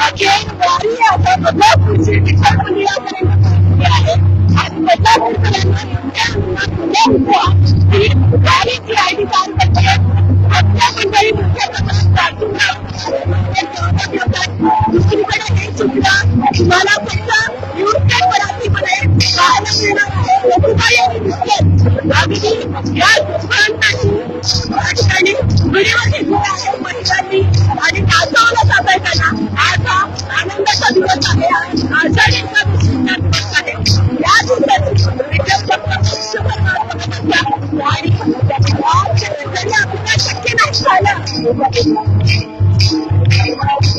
अखेर वारी आता बदलापूरची विठ्ठल मंदिरापर्यंत पोहोचली आहे आणि बदलापूरपर्यंत ही वारी जी आहे ती पार पडते. आपल्या मंडळी मोठ्या प्रमाणात प्राचीन सहभागी होतात. दुसरीकडे हे चित्र तुम्हाला फक्त न्यूजपेपर मराठीमध्ये पाहायला मिळणार आहे. लोकशाही दिसतात अगदी या दुकानांसाठी या ठिकाणी व्हिडिओ घेतले आहे महिलांनी आणि नाचवलं जात आहे त्यांना. आज हा आनंदाचा दिवस आहे. आषाढी एकादशीचा दिवस आहे. या दिवसाची आणि तरी आपल्याला शक्य नाही झालं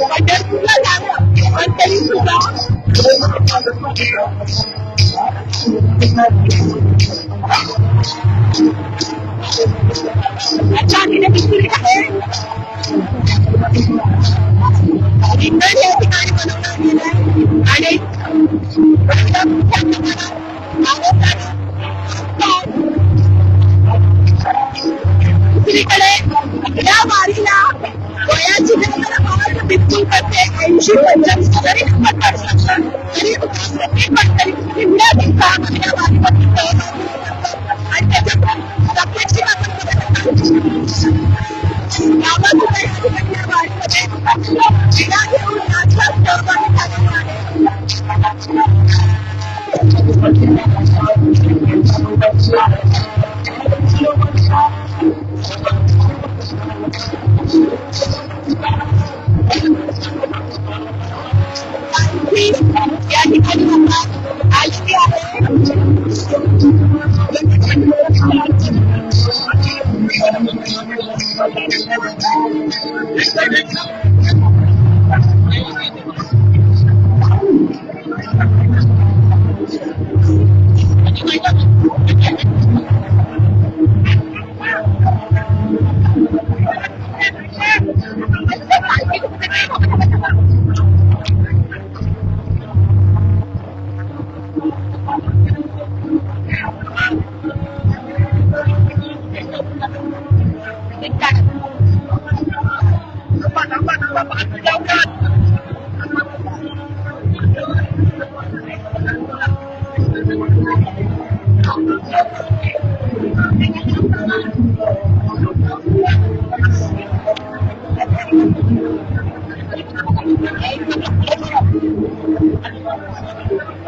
पंढरपूरला जाणं, पण तरी सुद्धा अच्छा दुसरी आहे इंधन या ठिकाणी बनवण्यात गेलं आहे आणि दुसरीकडे या वारीला वयाची जर बिलकुल करते 80-85 जरी पटणार शकतात तरी प्रत्येक वारकरी एवढ्या दिवसामध्ये या वारीमध्ये सहभागी होतात आणि त्याच्यातून प्रत्येक आपण गावातून या वारीमध्ये विडा घेऊन नाचतात सहभागी झालेला आहे. या ठिकाणी आलेली आहे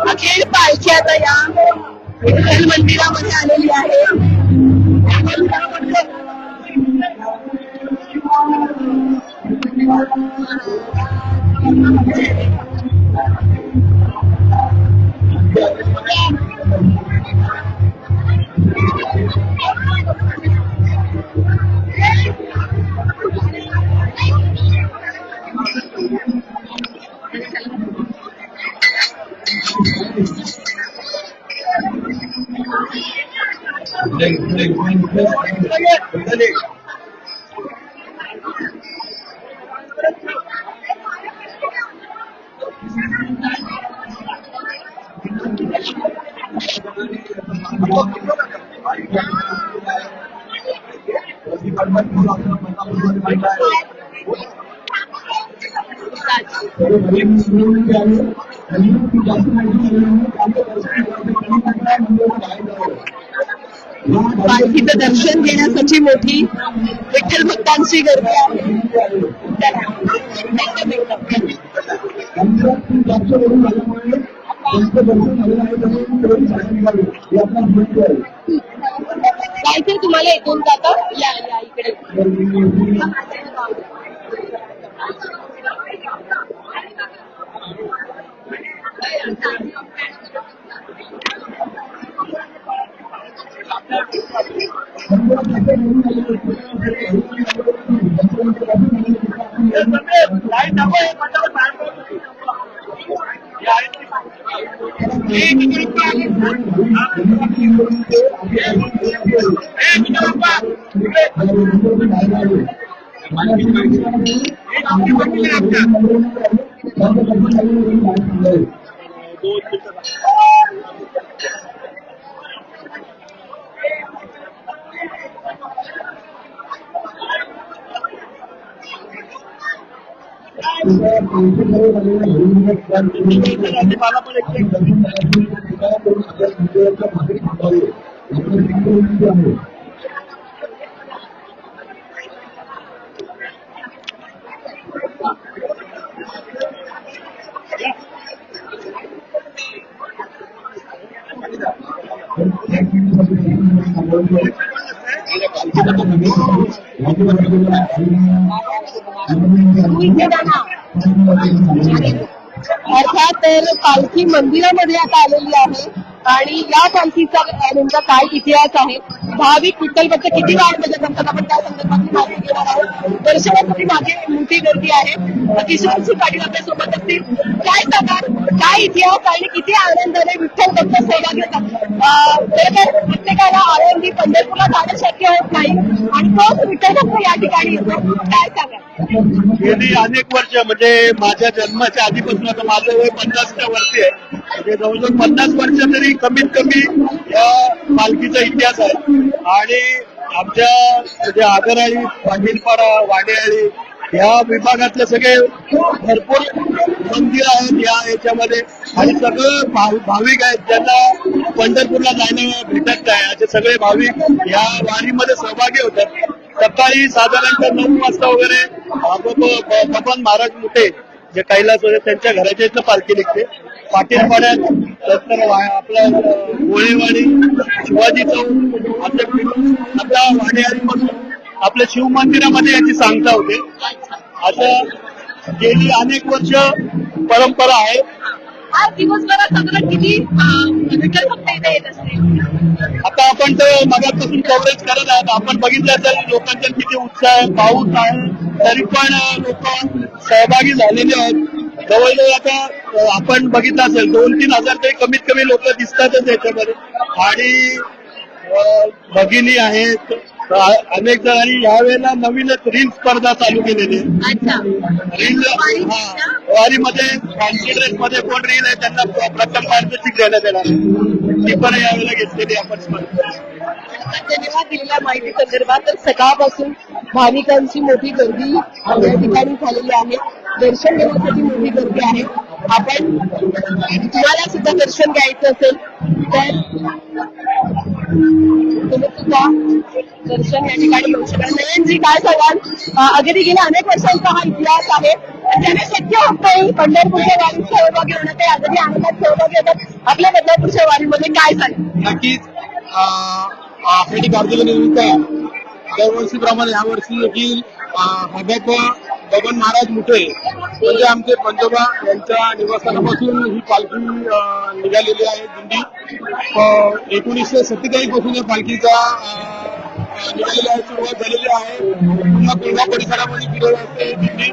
अखेर पालखी आता या विठ्ठल मंदिरामध्ये आलेली आहे. पालखीचं दर्शन घेण्यासाठी मोठी विठ्ठल भक्तांची गर्दी आहे. जायचंय तुम्हाला इथून जाता या इकडे मला पण अर्थात तर पालखी मंदिरामध्ये आता आलेली आहे आणि या पालखीचा नेमका काय इतिहास आहे, भाविक विठ्ठल भक्त किती काळ बघत असतात, आपण त्या संदर्भातली माहिती घेणार आहोत. दर्शनासाठी मागे मोठी गर्दी आहे. किशोरजी पाटील आपल्या सोबत असतील. काय सांगाल, काय इतिहास आणि किती आनंदाने विठ्ठल भक्त सहभागी होतात? खरं तर प्रत्येकाला आळंदी पंढरपूरला जाणं शक्य होत नाही आणि तोच विठ्ठल भक्त या ठिकाणी येतो. काय सांगाल? गेली अनेक वर्ष म्हणजे माझ्या जन्माच्या आधीपासून, आता माझं वय 50च्या वरती आहे, म्हणजे जवळजवळ 50 वर्ष तरी कमीत कमी या पालखीचा इतिहास आहे. आणि आमच्या म्हणजे आगराळी, पाटीलपाडा, वाडेआळी या विभागातले सगळे भरपूर मंदिर आहेत या याच्यामध्ये आणि सगळं भाविक आहेत ज्यांना पंढरपूरला जायला भेटत नाही, असे सगळे भाविक या वारीमध्ये सहभागी होतात. सकाळी साधारणतः 9 वाजता वगैरे भगवान महाराज मोठे जे कैलास होते त्यांच्या घराच्या इथं पालखी निघते. पाटीलपाड्यात नंतर आपलं गोळेवाडी, शिवाजी चौक, आता वाडेआळीपासून आपल्या शिव मंदिरामध्ये याची सांगता होते. असं गेली अनेक वर्ष परंपरा आहे. आज दिवसभरात साधारण किती विठ्ठल भक्त इथे येत असते? आता आपण तर मगापासून कव्हरेज करत आहात. आपण बघितलं तर लोकांचा किती उत्साह आहे, पाऊस आहे, तरी पण लोक सहभागी झालेले आहेत. जवळजवळ आता आपण बघितलं असेल 2-3 हजार तरी कमीत कमी लोक दिसतातच याच्यामध्ये. आणि भगिनी आहेत अनेक जण, आणि यावेळेला नवीनच रील स्पर्धा चालू केलेली आहे. रील वारीमध्ये फॅन्सी ड्रेस मध्ये कोण रील आहे त्यांना प्रथम पारितोषिक देण्यात येणार. ती पण यावेळेला घेतलेली आपण स्पर्धा. धन्यवाद दिलेल्या माहिती संदर्भात. तर सकाळपासून भाविकांची मोठी गर्दी या ठिकाणी झालेली आहे. दर्शन घेण्यासाठी मोठी गर्दी आहे. आपण तुम्हाला सुद्धा दर्शन घ्यायचं असेल तर तुम्ही सुद्धा दर्शन या ठिकाणी घेऊ शकाल. नयनजी काय सांगाल, अगदी गेल्या अनेक वर्षांचा हा इतिहास आहे, त्याने शक्य होत नाही पंढरपूरच्या वारीत सहभागी होणं, ते अगदी आनंदात सहभागी होतात. आपल्या बदलापूरच्या वारीमध्ये काय सांगाल? नक्कीच आषाढी कार्तिकीनिमित्त दरवर्षीप्रमाणे यावर्षी देखील हव्यात बबन महाराज मुठे म्हणजे आमचे पंजोबा यांच्या निवासस्थानापासून ही पालखी निघालेली आहे. दिंडी 1947 पासून या पालखीचा निघालेली आहे, सुरुवात झालेली आहे. पुन्हा कोल्हा परिसरामध्ये फिरत असते दिंडी,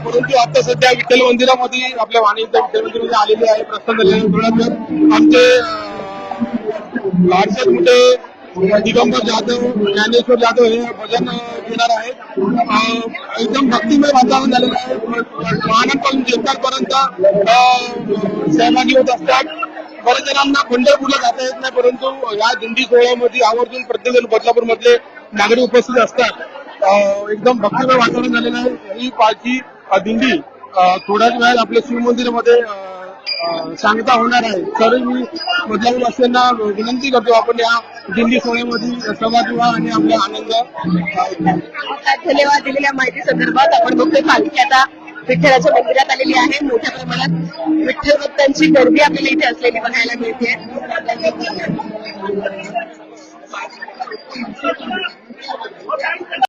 परंतु आता सध्या विठ्ठल मंदिरामध्ये आपल्या वाणीच्या विठ्ठल मंदिरामध्ये आलेली आहे. प्रस्थान झाल्यानंतर आमचे लाडसाहेब मुठे, दिगंबर जाधव, ज्ञानेश्वर जाधव हे भजन घेणार आहेत. एकदम भक्तिमय वातावरण झालेलं आहे. लहानांपासून ज्येष्ठांपर्यंत सहभागी होत असतात. बऱ्याच जणांना पंढरपूरला जाता येत नाही, परंतु या दिंडी सोहळ्यामध्ये आवर्जून प्रत्येक जण बदलापूर मधले नागरिक उपस्थित असतात. एकदम भक्तिमय वातावरण झालेलं आहे. ही पालखी दिंडी थोड्याच वेळात आपल्या शिवमंदिरामध्ये सांगता होणार आहे. तर मी बदलापूर वासियांना विनंती करतो आपण या दिंडी सोहळ्यामध्ये सहभागी व्हा आणि आपला आनंद. धन्यवाद दिलेल्या माहिती संदर्भात. आपण बघतोय पालखी आता विठ्ठलाच्या मंदिरात आलेली आहे. मोठ्या प्रमाणात विठ्ठल भक्तांची गर्दी आपल्याला इथे असलेली बघायला मिळते.